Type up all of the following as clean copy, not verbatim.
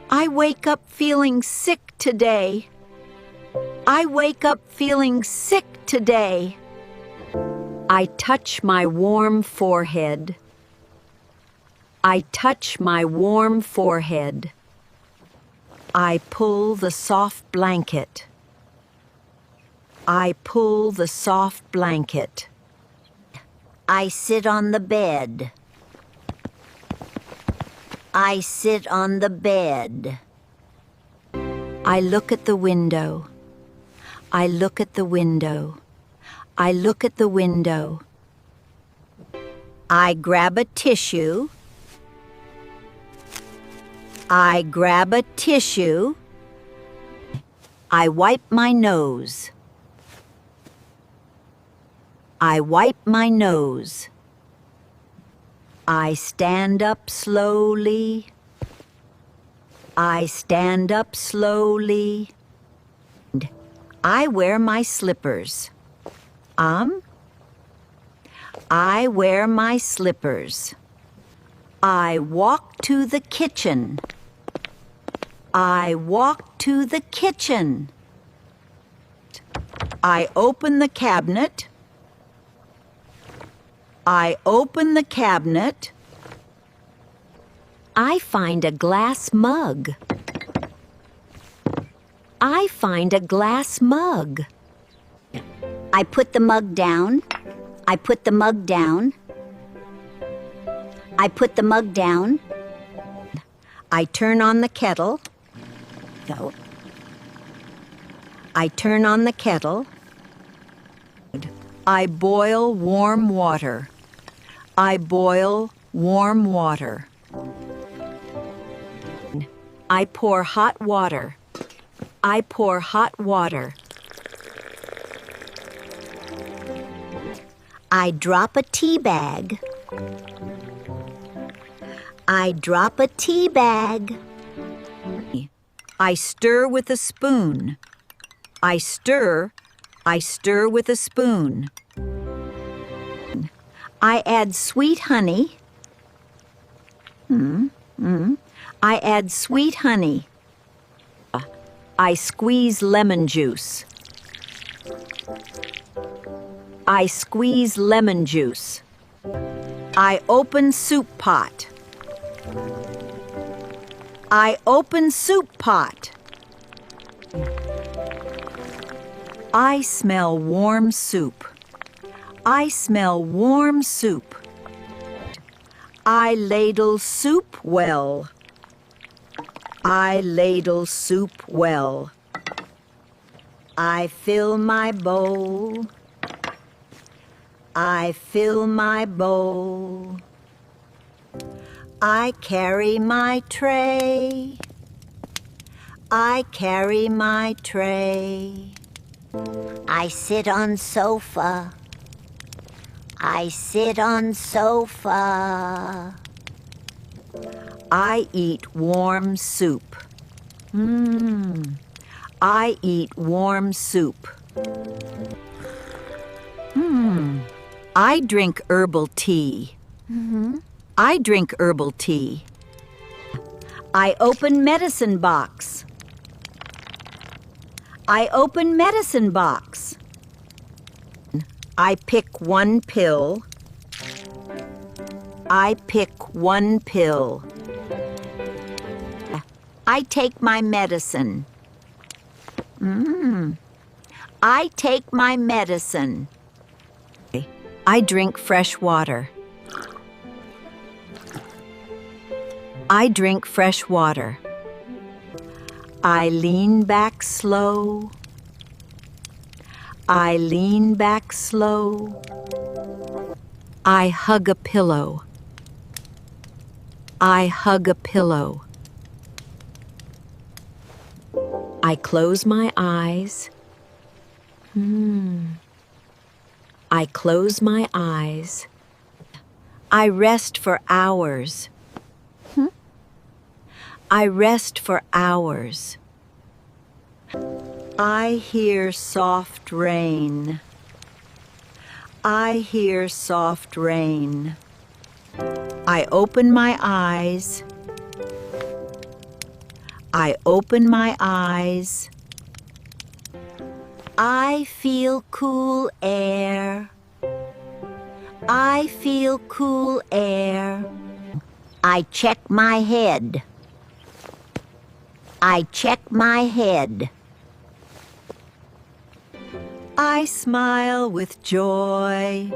I wake up feeling sick today. I wake up feeling sick today. I touch my warm forehead. I touch my warm forehead. I pull the soft blanket. I pull the soft blanket. I sit on the bed. I sit on the bed. I look at the window. I look at the window. I look at the window. I grab a tissue. I grab a tissue. I wipe my nose. I wipe my nose. I stand up slowly. I stand up slowly. I wear my slippers. I wear my slippers. I walk to the kitchen. I walk to the kitchen. I open the cabinet. I open the cabinet. I find a glass mug. I find a glass mug. I put the mug down. I put the mug down. I put the mug down. I turn on the kettle. Go. I turn on the kettle. I boil warm water. I boil warm water. I pour hot water. I pour hot water. I drop a tea bag. I drop a tea bag. I stir with a spoon. I stir with a spoon. I add sweet honey. I add sweet honey. I squeeze lemon juice. I squeeze lemon juice. I open soup pot. I open soup pot. I smell warm soup. I smell warm soup. I ladle soup well. I ladle soup well. I fill my bowl. I fill my bowl. I carry my tray. I carry my tray. I sit on sofa. I sit on sofa. I eat warm soup. I eat warm soup. I drink herbal tea. I drink herbal tea. I open medicine box. I open medicine box. I pick one pill. I pick one pill. I take my medicine. I take my medicine. I drink fresh water. I drink fresh water. I lean back slow. I lean back slow. I hug a pillow. I hug a pillow. I close my eyes. I close my eyes. I rest for hours. I rest for hours. I hear soft rain. I hear soft rain. I open my eyes. I open my eyes. I feel cool air. I feel cool air. I check my head. I check my head. I smile with joy.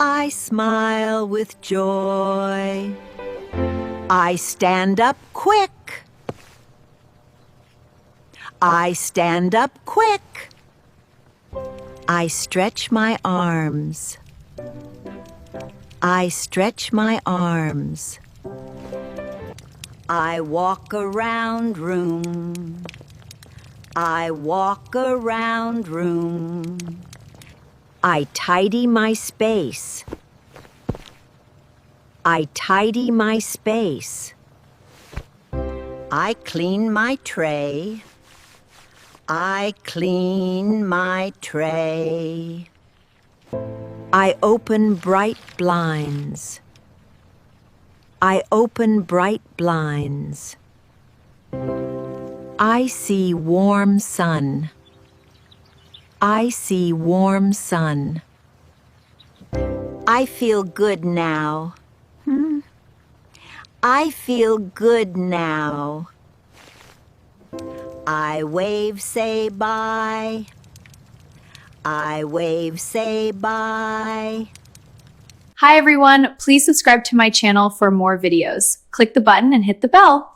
I smile with joy. I stand up quick. I stand up quick. I stretch my arms. I stretch my arms. I walk around room. I walk around room. I tidy my space. I tidy my space. I clean my tray. I clean my tray. I open bright blinds. I open bright blinds. I see warm sun. I see warm sun. I feel good now. I feel good now. I wave, say bye. I wave, say bye. Hi everyone, please subscribe to my channel for more videos. Click the button and hit the bell.